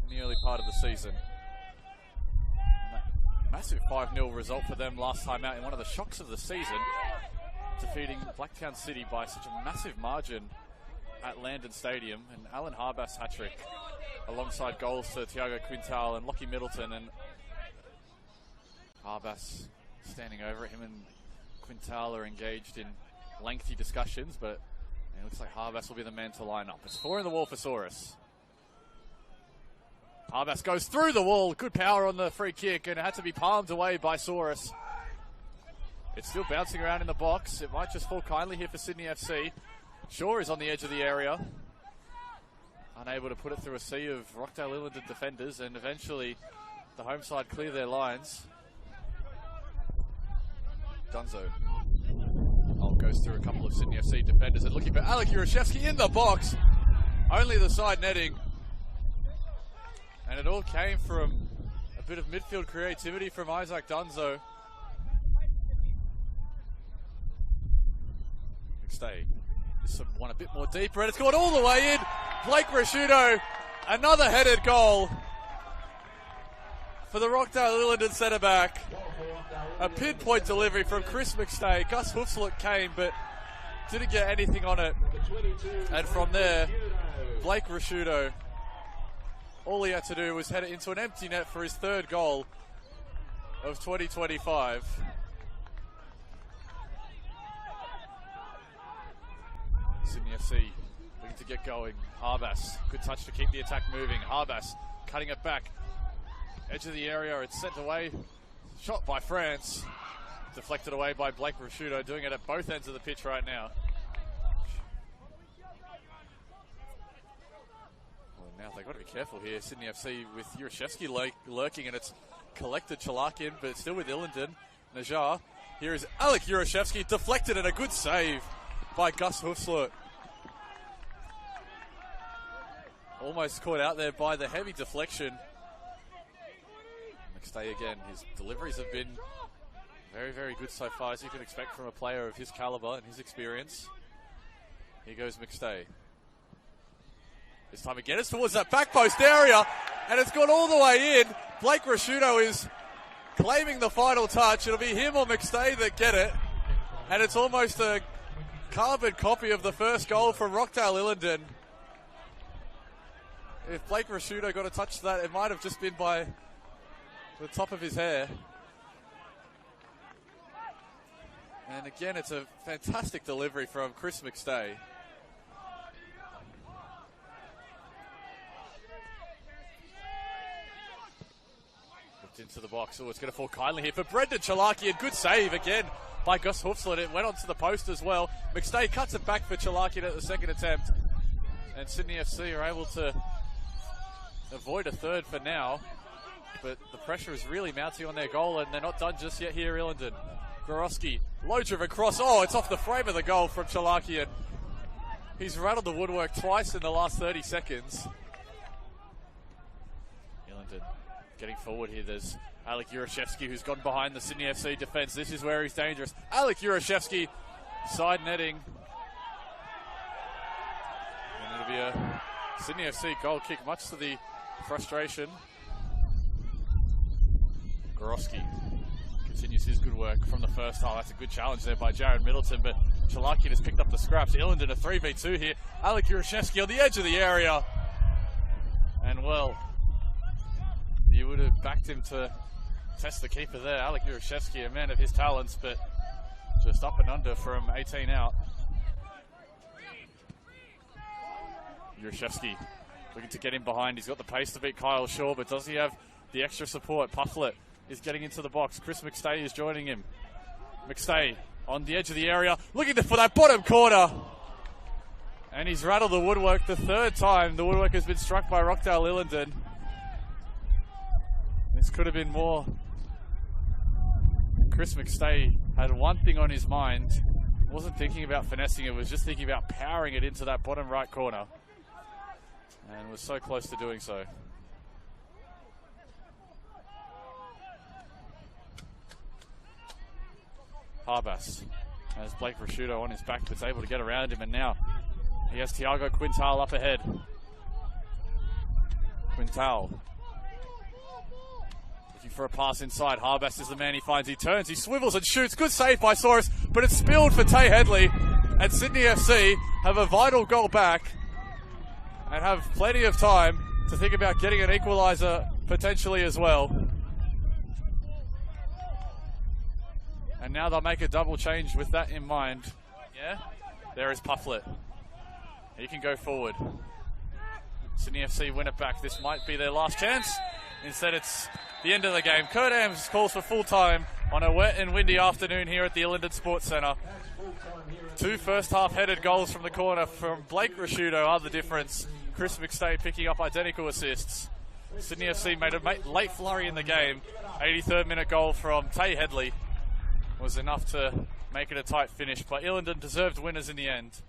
in the early part of the season. Massive 5-0 result for them last time out in one of the shocks of the season, defeating Blacktown City by such a massive margin at Landon Stadium. And Alan Harbas hat-trick alongside goals to Tiago Quintal and Lockie Middleton, and Harbas standing over it. Him and Quintal are engaged in lengthy discussions, but it looks like Harbas will be the man to line up. It's 4 in the wall for Saurus. Harbas goes through the wall. Good power on the free kick, and it had to be palmed away by Saurus. It's still bouncing around in the box. It might just fall kindly here for Sydney FC. Shaw is on the edge of the area, unable to put it through a sea of Rockdale Ilinden defenders, and eventually the home side clear their lines. Dunzo goes through a couple of Sydney FC defenders and looking for Alec Urashevsky in the box. Only the side netting. And it all came from a bit of midfield creativity from Isaac Dunzo. McStay. This one a bit more deeper, and it's gone all the way in. Blake Rashudo, another headed goal for the Rockdale Ilinden centre back. A pinpoint delivery from Chris McStay. Gus Hoofsloot came, but didn't get anything on it. And from there, Blake Rashudo, all he had to do was head it into an empty net for his third goal of 2025. Sydney FC looking to get going. Harbas, good touch to keep the attack moving. Harbas cutting it back. Edge of the area, it's sent away. Shot by France. Deflected away by Blake Rashudo, doing it at both ends of the pitch right now. Well, now they've got to be careful here. Sydney FC with Urashevsky lurking, and it's collected Chalakian, but it's still with Ilinden. Najar. Here is Alec Urashevsky, deflected, and a good save by Gus Hoofsloot. Almost caught out there by the heavy deflection. McStay again. His deliveries have been very, very good so far, as you can expect from a player of his caliber and his experience. Here goes McStay. This time again, it's towards that back post area, and it's gone all the way in. Blake Rashudo is claiming the final touch. It'll be him or McStay that get it, and it's almost a carbon copy of the first goal from Rockdale Ilinden. If Blake Rashudo got a touch to that, it might have just been by the top of his hair. And again, it's a fantastic delivery from Chris McStay. Looked into the box. Oh, it's going to fall kindly here for Brendan Chalakian. Good save again by Gus Hoofsloot. It went onto the post as well. McStay cuts it back for Chalakian at the second attempt. And Sydney FC are able to avoid a third for now. But the pressure is really mounting on their goal, and they're not done just yet here, Ilinden. Gorowski, low-driven cross. Oh, it's off the frame of the goal from Chalakian. He's rattled the woodwork twice in the last 30 seconds. Ilinden getting forward here. There's Alec Urashevsky, who's gone behind the Sydney FC defence. This is where he's dangerous. Alec Urashevsky, side netting. And it'll be a Sydney FC goal kick, much to the frustration. Gorowski continues his good work from the first half. That's a good challenge there by Jared Middleton, but Chalakian has picked up the scraps. Ilinden a 3v2 here. Alec Urashevsky on the edge of the area. And well, you would have backed him to test the keeper there. Alec Urashevsky, a man of his talents, but just up and under from 18 out. Urashevsky looking to get in behind. He's got the pace to beat Kyle Shaw, but does he have the extra support? Pufflet is getting into the box. Chris McStay is joining him. McStay on the edge of the area, looking for that bottom corner. And he's rattled the woodwork the third time. The woodwork has been struck by Rockdale Ilinden. This could have been more. Chris McStay had one thing on his mind. Wasn't thinking about finessing it, was just thinking about powering it into that bottom right corner. And was so close to doing so. Harbas has Blake Rashudo on his back, but is able to get around him, and now he has Tiago Quintal up ahead. Quintal. Looking for a pass inside. Harbest is the man he finds. He turns, he swivels and shoots. Good save by Saurus, but it's spilled for Tay Headley. And Sydney FC have a vital goal back and have plenty of time to think about getting an equaliser potentially as well. And now they'll make a double change with that in mind. Yeah, there is Pufflet. He can go forward. Sydney FC win it back. This might be their last chance. Instead, it's the end of the game. Kurt Ams calls for full time on a wet and windy afternoon here at the Ilinden Sports Centre. 2 first half headed goals from the corner from Blake Rashudo are the difference. Chris McStay picking up identical assists. Sydney FC made a late flurry in the game. 83rd minute goal from Tay Headley was enough to make it a tight finish, but Ilinden deserved winners in the end.